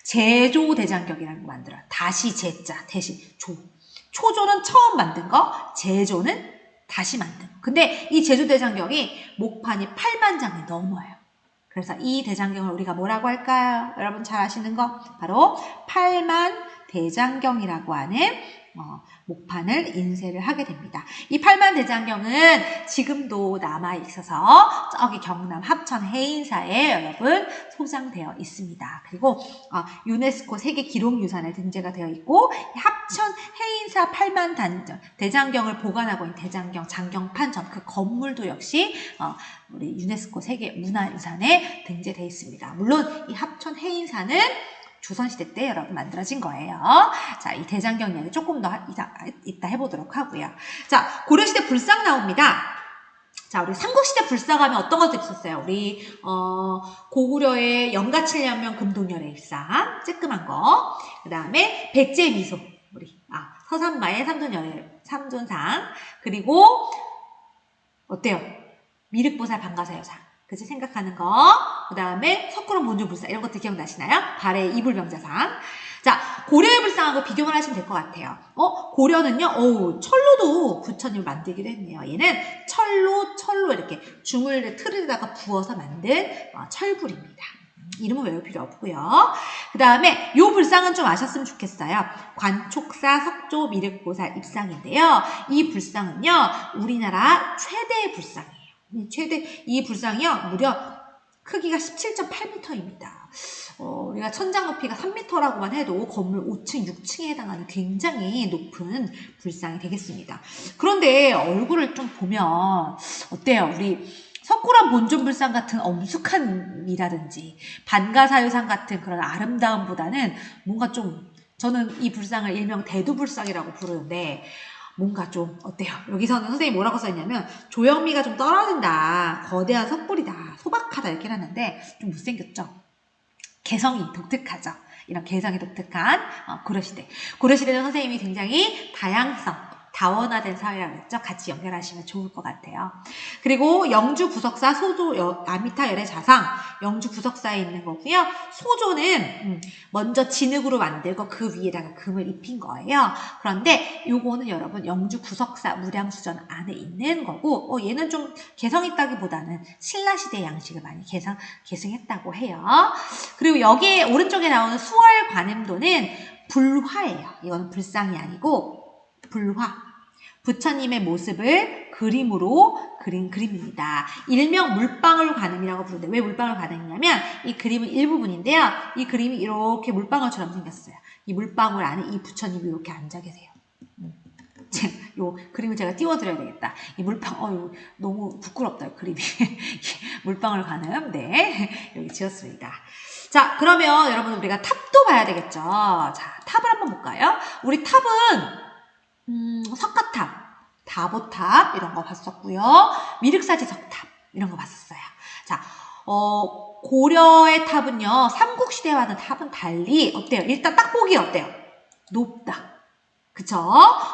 제조대장경이라는 거 만들어요. 다시 제자 대신 조. 초조는 처음 만든 거, 제조는 다시 만든 거. 근데 이 제조대장경이 목판이 8만 장이 넘어요. 그래서 이 대장경을 우리가 뭐라고 할까요? 여러분 잘 아시는 거 바로 8만 대장경이라고 하는 목판을 인쇄를 하게 됩니다. 이 8만 대장경은 지금도 남아있어서 저기 경남 합천 해인사에 여러분 소장되어 있습니다. 그리고 유네스코 세계 기록유산에 등재가 되어 있고 합천 해인사 8만 대장경을 보관하고 있는 대장경 장경판전 그 건물도 역시 우리 유네스코 세계 문화유산에 등재되어 있습니다. 물론 이 합천 해인사는 조선시대 때 여러분 만들어진 거예요. 자, 이 대장경 이야기 조금 더 이따 해보도록 하고요. 자, 고려시대 불상 나옵니다. 자, 우리 삼국시대 불상하면 어떤 것도 있었어요? 우리 고구려의 영가칠년면 금동열의 일상, 쬐끄만 거. 그 다음에 백제미소, 우리 서산마의 삼존상. 그리고 어때요? 미륵보살 방가사여상. 그치? 생각하는 거. 그 다음에 석굴원 본주불상 이런 것들 기억나시나요? 발해 이불병자상. 자, 고려의 불상하고 비교만 하시면 될 것 같아요. 고려는요, 철로도 부처님을 만들기도 했네요. 얘는 철로 이렇게 주물의 틀에다가 부어서 만든 철불입니다. 이름은 외울 필요 없고요. 그 다음에 요 불상은 좀 아셨으면 좋겠어요. 관촉사 석조 미륵보살 입상인데요. 이 불상은요, 우리나라 최대의 불상이에요. 이 불상이요, 무려 크기가 17.8m입니다. 우리가 천장 높이가 3m라고만 해도 건물 5층, 6층에 해당하는 굉장히 높은 불상이 되겠습니다. 그런데 얼굴을 좀 보면 어때요? 우리 석굴암 본존불상 같은 엄숙함이라든지 반가사유상 같은 그런 아름다움보다는 뭔가 좀 저는 이 불상을 일명 대두불상이라고 부르는데 뭔가 좀 어때요? 여기서는 선생님이 뭐라고 써있냐면 조형미가 좀 떨어진다. 거대한 석불이다. 소박하다 이렇게 해놨는데 좀 못생겼죠? 개성이 독특하죠? 이런 개성이 독특한 고려시대. 고려시대는 선생님이 굉장히 다원화된 사회라고 했죠. 같이 연결하시면 좋을 것 같아요. 그리고 영주 구석사 소조 아미타 열의 자상 영주 구석사에 있는 거고요. 소조는 먼저 진흙으로 만들고 그 위에다가 금을 입힌 거예요. 그런데 요거는 여러분 영주 구석사 무량수전 안에 있는 거고 얘는 좀 개성 있다기보다는 신라시대 양식을 많이 계승했다고 해요. 그리고 여기에 오른쪽에 나오는 수월 관음도는 불화예요. 이건 불상이 아니고 불화. 부처님의 모습을 그림으로 그린 그림입니다. 일명 물방울 관음이라고 부르는데 왜 물방울 관음이냐면 이 그림은 일부분인데요. 이 그림이 이렇게 물방울처럼 생겼어요. 이 물방울 안에 이 부처님이 이렇게 앉아 계세요. 요 그림을 제가 띄워드려야 되겠다. 이 물방울 너무 부끄럽다. 이 그림이 물방울 관음 네 여기 지었습니다. 자, 그러면 여러분 우리가 탑도 봐야 되겠죠. 자, 탑을 한번 볼까요? 우리 탑은 석가탑, 다보탑 이런 거 봤었고요. 미륵사지석탑 이런 거 봤었어요. 자, 고려의 탑은요. 삼국시대와는 탑은 달리 어때요? 일단 딱 보기 어때요? 높다. 그쵸?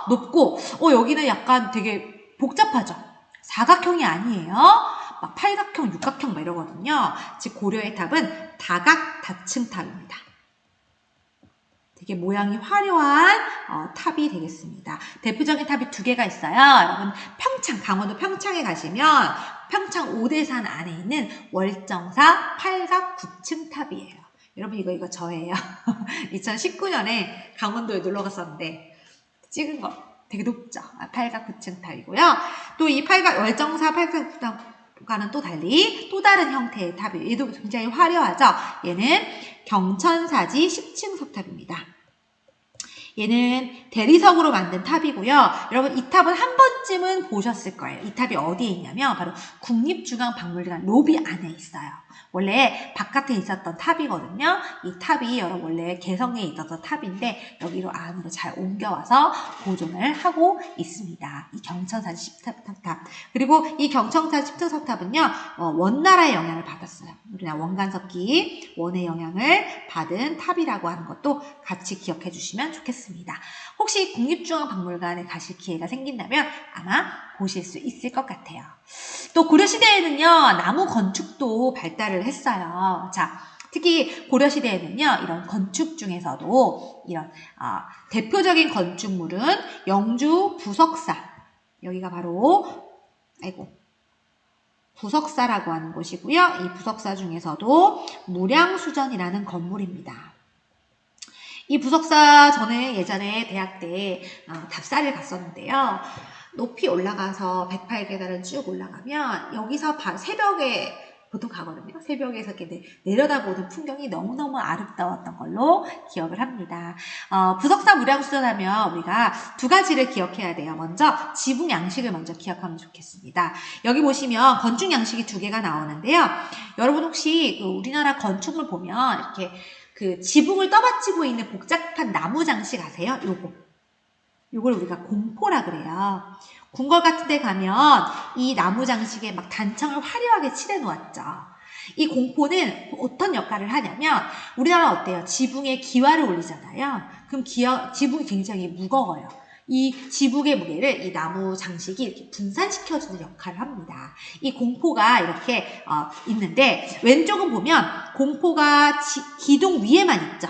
높고 여기는 약간 되게 복잡하죠? 사각형이 아니에요. 막 팔각형, 육각형 막 이러거든요. 즉 고려의 탑은 다각 다층탑입니다. 되게 모양이 화려한 탑이 되겠습니다. 대표적인 탑이 두 개가 있어요. 여러분 평창, 강원도 평창에 가시면 평창 오대산 안에 있는 월정사 팔각 9층 탑이에요. 여러분 이거 저예요. 2019년에 강원도에 놀러 갔었는데 찍은 거 되게 높죠. 팔각 9층 탑이고요. 또 이 월정사 팔각 9층 과는 또 달리 또 다른 형태의 탑이에요. 얘도 굉장히 화려하죠. 얘는 경천사지 10층 석탑입니다. 얘는 대리석으로 만든 탑이고요. 여러분 이 탑은 한 번쯤은 보셨을 거예요. 이 탑이 어디에 있냐면 바로 국립중앙박물관 로비 안에 있어요. 원래 바깥에 있었던 탑이거든요. 이 탑이 여러분 원래 개성에 있었던 탑인데 여기로 안으로 잘 옮겨와서 보존을 하고 있습니다. 이 경천사지 10층 탑. 그리고 이 경천사지 10층 석탑은요. 원나라의 영향을 받았어요. 우리나라 원간섭기 원의 영향을 받은 탑이라고 하는 것도 같이 기억해 주시면 좋겠습니다. 혹시 국립중앙박물관에 가실 기회가 생긴다면 아마 보실 수 있을 것 같아요. 또 고려시대에는요. 나무 건축도 발달을 했어요. 자, 특히 고려시대에는요. 이런 건축 중에서도 이런 대표적인 건축물은 영주 부석사. 여기가 바로 부석사라고 하는 곳이고요. 이 부석사 중에서도 무량수전이라는 건물입니다. 이 부석사 저는 예전에 대학 때 답사를 갔었는데요. 높이 올라가서 108계단을 쭉 올라가면 여기서 새벽에 보통 가거든요. 새벽에서 이렇게 내려다보는 풍경이 너무너무 아름다웠던 걸로 기억을 합니다. 부석사 무량수전하면 우리가 두 가지를 기억해야 돼요. 먼저 지붕 양식을 먼저 기억하면 좋겠습니다. 여기 보시면 건축 양식이 두 개가 나오는데요. 여러분 혹시 우리나라 건축물 보면 이렇게 그 지붕을 떠받치고 있는 복잡한 나무 장식 아세요? 요걸 우리가 공포라 그래요. 궁궐 같은 데 가면 이 나무 장식에 막 단청을 화려하게 칠해 놓았죠. 이 공포는 어떤 역할을 하냐면 우리나라 어때요? 지붕에 기와를 올리잖아요. 그럼 지붕이 굉장히 무거워요. 이 지붕의 무게를 이 나무 장식이 이렇게 분산시켜주는 역할을 합니다. 이 공포가 이렇게 있는데 왼쪽은 보면 공포가 기둥 위에만 있죠.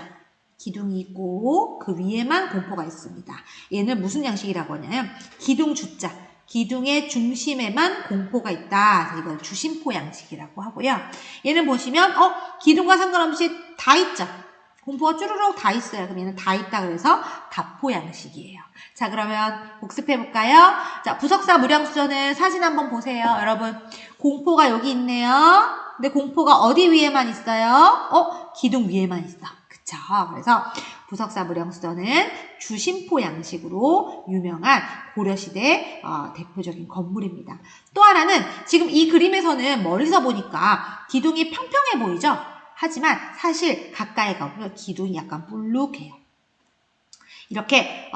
기둥이 있고 그 위에만 공포가 있습니다. 얘는 무슨 양식이라고 하냐면 기둥 주자, 기둥의 중심에만 공포가 있다. 이걸 주심포 양식이라고 하고요. 얘는 보시면 기둥과 상관없이 다 있죠. 공포가 쭈루룩 다 있어요. 그럼 얘는 다 있다 그래서 다포 양식이에요. 자, 그러면 복습해 볼까요? 자, 부석사 무량수전은 사진 한번 보세요. 여러분, 공포가 여기 있네요. 근데 공포가 어디 위에만 있어요? 기둥 위에만 있어. 그쵸? 그래서 부석사 무량수전은 주심포 양식으로 유명한 고려시대 대표적인 건물입니다. 또 하나는 지금 이 그림에서는 멀리서 보니까 기둥이 평평해 보이죠? 하지만 사실 가까이 가보면 기둥이 약간 불룩해요. 이렇게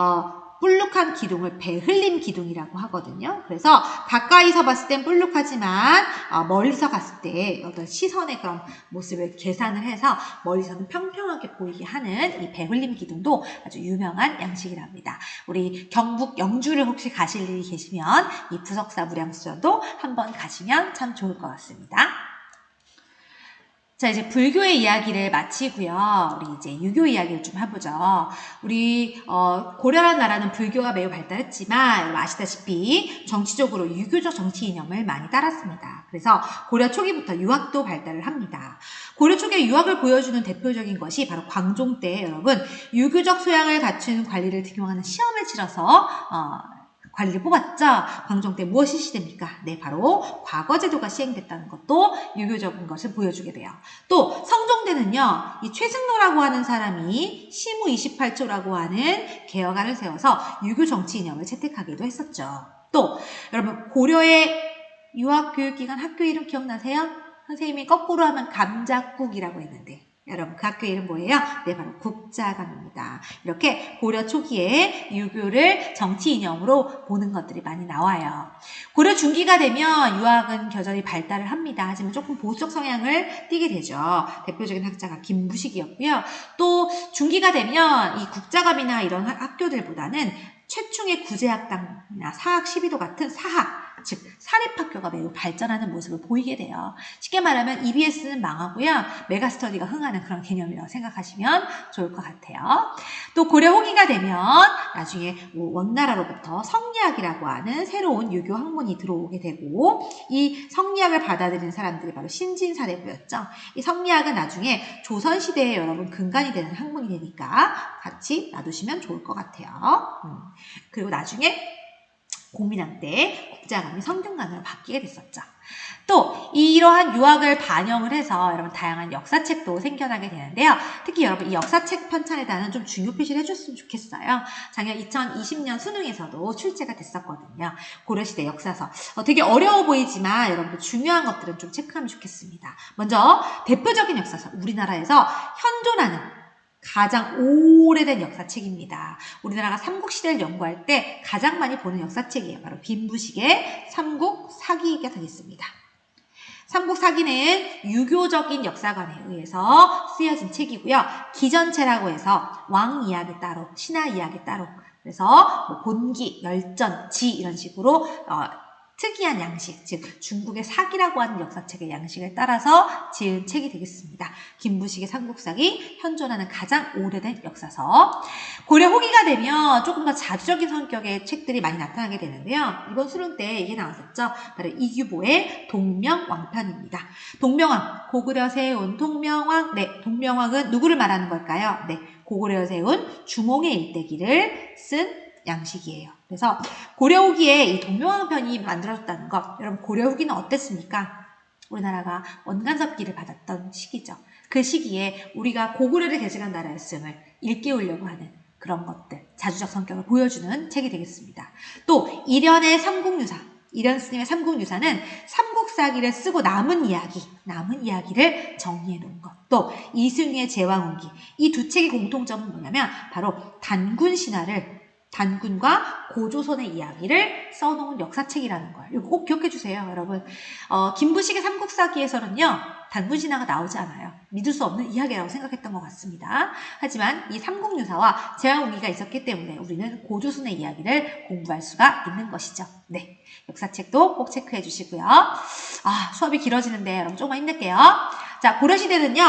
불룩한 기둥을 배흘림 기둥이라고 하거든요. 그래서 가까이서 봤을 땐 불룩하지만 멀리서 갔을 때 어떤 시선의 그런 모습을 계산을 해서 멀리서는 평평하게 보이게 하는 이 배흘림 기둥도 아주 유명한 양식이랍니다. 우리 경북 영주를 혹시 가실 일이 계시면 이 부석사 무량수전도 한번 가시면 참 좋을 것 같습니다. 자, 이제 불교의 이야기를 마치고요. 우리 이제 유교 이야기를 좀 해보죠. 우리 고려라는 나라는 불교가 매우 발달했지만 아시다시피 정치적으로 유교적 정치 이념을 많이 따랐습니다. 그래서 고려 초기부터 유학도 발달을 합니다. 고려 초기의 유학을 보여주는 대표적인 것이 바로 광종 때 여러분 유교적 소양을 갖춘 관리를 등용하는 시험을 치러서 관리를 뽑았죠. 광종 때 무엇이 시대입니까? 네, 바로 과거제도가 시행됐다는 것도 유교적인 것을 보여주게 돼요. 또 성종대는요. 이 최승로라고 하는 사람이 시무 28조라고 하는 개혁안을 세워서 유교 정치 이념을 채택하기도 했었죠. 또 여러분 고려의 유학교육기관 학교 이름 기억나세요? 선생님이 거꾸로 하면 감자국이라고 했는데 여러분 그 학교 이름 뭐예요? 네, 바로 국자감입니다. 이렇게 고려 초기에 유교를 정치 이념으로 보는 것들이 많이 나와요. 고려 중기가 되면 유학은 여전히 발달을 합니다. 하지만 조금 보수적 성향을 띠게 되죠. 대표적인 학자가 김부식이었고요. 또 중기가 되면 이 국자감이나 이런 학교들보다는 최충의 구제학당이나 사학 12도 같은 사학, 즉 사립학교가 매우 발전하는 모습을 보이게 돼요. 쉽게 말하면 EBS는 망하고요. 메가스터디가 흥하는 그런 개념이라고 생각하시면 좋을 것 같아요. 또 고려 후기가 되면 나중에 원나라로부터 성리학이라고 하는 새로운 유교 학문이 들어오게 되고 이 성리학을 받아들이는 사람들이 바로 신진사대부였죠. 이 성리학은 나중에 조선시대에 여러분 근간이 되는 학문이 되니까 같이 놔두시면 좋을 것 같아요. 그리고 나중에 공민왕 때 국자감이 성균관으로 바뀌게 됐었죠. 또 이러한 유학을 반영을 해서 여러분 다양한 역사책도 생겨나게 되는데요. 특히 여러분 이 역사책 편찬에다는 좀 중요 표시를 해줬으면 좋겠어요. 작년 2020년 수능에서도 출제가 됐었거든요. 고려시대 역사서. 되게 어려워 보이지만 여러분들 중요한 것들은 좀 체크하면 좋겠습니다. 먼저 대표적인 역사서, 우리나라에서 현존하는 가장 오래된 역사책입니다. 우리나라가 삼국시대를 연구할 때 가장 많이 보는 역사책이에요. 바로 김부식의 삼국사기가 되겠습니다. 삼국사기는 유교적인 역사관에 의해서 쓰여진 책이고요. 기전체라고 해서 왕 이야기 따로, 신하 이야기 따로, 그래서 뭐 본기, 열전, 지 이런 식으로 특이한 양식, 즉 중국의 사기라고 하는 역사책의 양식을 따라서 지은 책이 되겠습니다. 김부식의 삼국사기, 현존하는 가장 오래된 역사서. 고려 후기가 되면 조금 더 자주적인 성격의 책들이 많이 나타나게 되는데요. 이번 수능 때 이게 나왔었죠. 바로 이규보의 동명왕편입니다. 동명왕, 고구려 세운 동명왕. 네, 동명왕은 누구를 말하는 걸까요? 네, 고구려 세운 주몽의 일대기를 쓴 양식이에요. 그래서 고려 후기에 이 동명왕편이 만들어졌다는 것, 여러분 고려 후기는 어땠습니까? 우리나라가 원간섭기를 받았던 시기죠. 그 시기에 우리가 고구려를 개정한 나라였음을 일깨우려고 하는 그런 것들, 자주적 성격을 보여주는 책이 되겠습니다. 또 이련의 삼국유사, 이련 스님의 삼국유사는 삼국사기를 쓰고 남은 이야기를 정리해 놓은 것. 또 이승유의 제왕운기, 이 두 책의 공통점은 뭐냐면 바로 단군과 고조선의 이야기를 써놓은 역사책이라는 거예요. 이거 꼭 기억해 주세요, 여러분. 김부식의 삼국사기에서는요, 단군신화가 나오지 않아요. 믿을 수 없는 이야기라고 생각했던 것 같습니다. 하지만 이 삼국유사와 제왕우기가 있었기 때문에 우리는 고조선의 이야기를 공부할 수가 있는 것이죠. 네, 역사책도 꼭 체크해 주시고요. 수업이 길어지는데 여러분 조금만 힘낼게요. 자, 고려시대는요,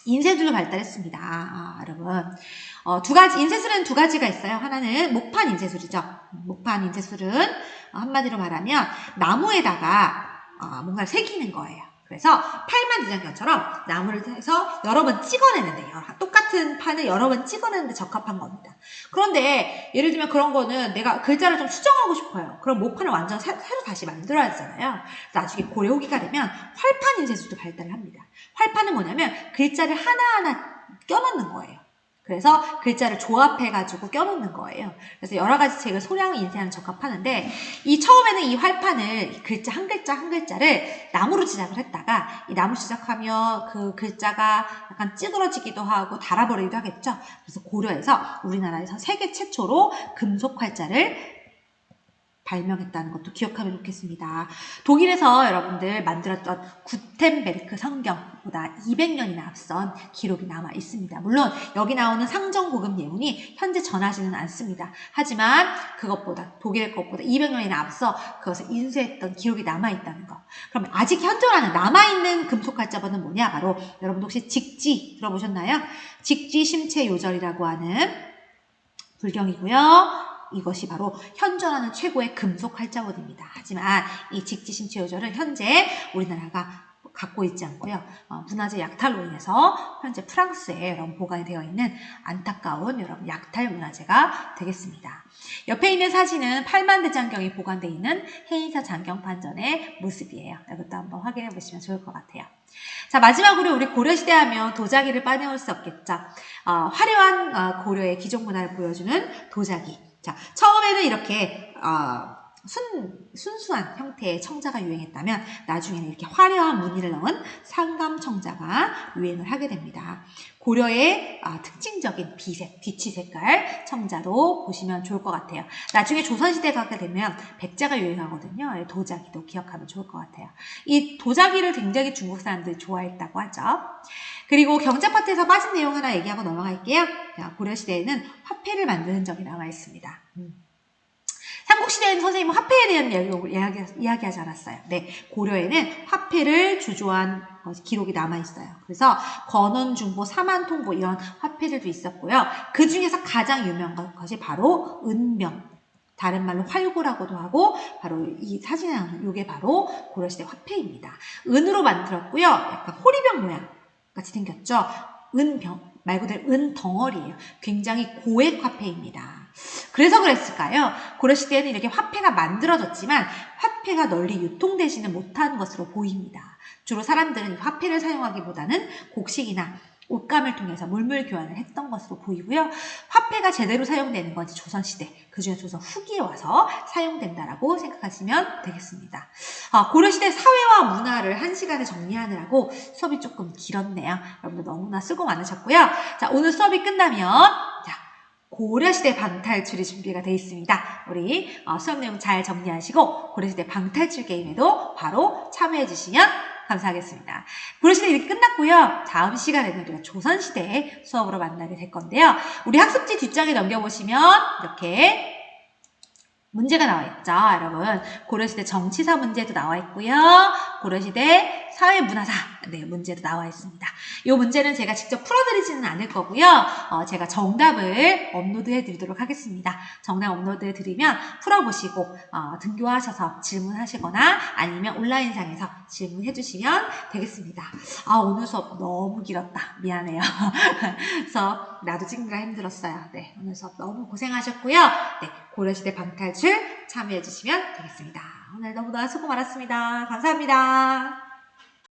인쇄술로 발달했습니다. 여러분. 인쇄술은 두 가지가 있어요. 하나는 목판 인쇄술이죠. 목판 인쇄술은 한마디로 말하면 나무에다가 뭔가를 새기는 거예요. 그래서 팔만 대장경처럼 나무를 해서 여러 번 찍어내는데요. 똑같은 판을 여러 번 찍어내는데 적합한 겁니다. 그런데 예를 들면 그런 거는 내가 글자를 좀 수정하고 싶어요. 그럼 목판을 완전 새로 다시 만들어야 되잖아요. 나중에 고려 후기가 되면 활판 인쇄술도 발달을 합니다. 활판은 뭐냐면 글자를 하나하나 껴넣는 거예요. 그래서 글자를 조합해가지고 껴놓는 거예요. 그래서 여러 가지 책을 소량 인쇄하는 적합하는데, 처음에는 이 활판을 글자 한 글자를 나무로 제작을 했다가, 이 나무 제작하면 그 글자가 약간 찌그러지기도 하고 닳아버리기도 하겠죠. 그래서 고려에서 우리나라에서 세계 최초로 금속 활자를 발명했다는 것도 기억하면 좋겠습니다. 독일에서 여러분들 만들었던 구텐베르크 성경보다 200년이나 앞선 기록이 남아 있습니다. 물론 여기 나오는 상정고급 예문이 현재 전하지는 않습니다. 하지만 그것보다 독일 것보다 200년이나 앞서 그것을 인쇄했던 기록이 남아 있다는 것. 그럼 아직 현존하는 남아있는 금속 활자본은 뭐냐? 바로 여러분 혹시 직지 들어보셨나요? 직지 심체 요절이라고 하는 불경이고요. 이것이 바로 현존하는 최고의 금속 활자본입니다. 하지만 이 직지심체 요절은 현재 우리나라가 갖고 있지 않고요. 문화재 약탈로 인해서 현재 프랑스에 여러분 보관이 되어 있는 안타까운 여러분 약탈 문화재가 되겠습니다. 옆에 있는 사진은 팔만대장경이 보관되어 있는 해인사 장경판전의 모습이에요. 이것도 한번 확인해 보시면 좋을 것 같아요. 자, 마지막으로 우리 고려시대 하면 도자기를 빠내올 수 없겠죠. 화려한 고려의 기존 문화를 보여주는 도자기. 자, 처음에는 이렇게 순수한 형태의 청자가 유행했다면 나중에는 이렇게 화려한 무늬를 넣은 상감청자가 유행을 하게 됩니다. 고려의 특징적인 비색, 뒤치 색깔 청자로 보시면 좋을 것 같아요. 나중에 조선시대가 가게 되면 백자가 유행하거든요. 도자기도 기억하면 좋을 것 같아요. 이 도자기를 굉장히 중국 사람들이 좋아했다고 하죠. 그리고 경제 파트에서 빠진 내용 하나 얘기하고 넘어갈게요. 고려시대에는 화폐를 만드는 적이 나와 있습니다. 삼국시대에는 선생님은 화폐에 대한 이야기하지 않았어요. 네, 고려에는 화폐를 주조한 기록이 남아있어요. 그래서 건원중보, 사만통보 이런 화폐들도 있었고요. 그 중에서 가장 유명한 것이 바로 은명. 다른 말로 활구라고도 하고 바로 이 사진에 나오는 이게 바로 고려시대 화폐입니다. 은으로 만들었고요. 약간 호리병 모양 같이 생겼죠. 은병, 말 그대로 은덩어리예요. 굉장히 고액 화폐입니다. 그래서 그랬을까요? 고려시대에는 이렇게 화폐가 만들어졌지만 화폐가 널리 유통되지는 못한 것으로 보입니다. 주로 사람들은 화폐를 사용하기보다는 곡식이나 옷감을 통해서 물물 교환을 했던 것으로 보이고요. 화폐가 제대로 사용되는 건 조선시대, 그중에 조선 후기에 와서 사용된다라고 생각하시면 되겠습니다. 고려시대 사회와 문화를 한 시간에 정리하느라고 수업이 조금 길었네요. 여러분들 너무나 수고 많으셨고요. 자, 오늘 수업이 끝나면 고려시대 방탈출이 준비가 되어 있습니다. 우리 수업 내용 잘 정리하시고 고려시대 방탈출 게임에도 바로 참여해 주시면 감사하겠습니다. 고려시대 이렇게 끝났고요. 다음 시간에는 우리가 조선시대 수업으로 만나게 될 건데요. 우리 학습지 뒷장에 넘겨보시면 이렇게 문제가 나와 있죠. 여러분, 고려시대 정치사 문제도 나와 있고요. 고려시대 사회문화사 문제도 나와 있습니다. 이 문제는 제가 직접 풀어드리지는 않을 거고요. 제가 정답을 업로드해 드리도록 하겠습니다. 정답 업로드해 드리면 풀어보시고 등교하셔서 질문하시거나 아니면 온라인상에서 질문해 주시면 되겠습니다. 오늘 수업 너무 길었다. 미안해요. 그래서 나도 찍느라 힘들었어요. 네, 오늘 수업 너무 고생하셨고요. 네, 고려시대 방탈출 참여해 주시면 되겠습니다. 오늘 너무나 수고 많았습니다. 감사합니다.